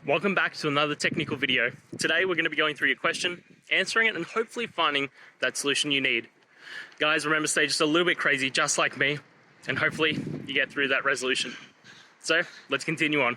Welcome back to another technical video. Today we're going to be going through your question, answering it, and hopefully finding that solution you need. Guys, remember, stay just a little bit crazy, just like me, and hopefully you get through that resolution. So let's continue on.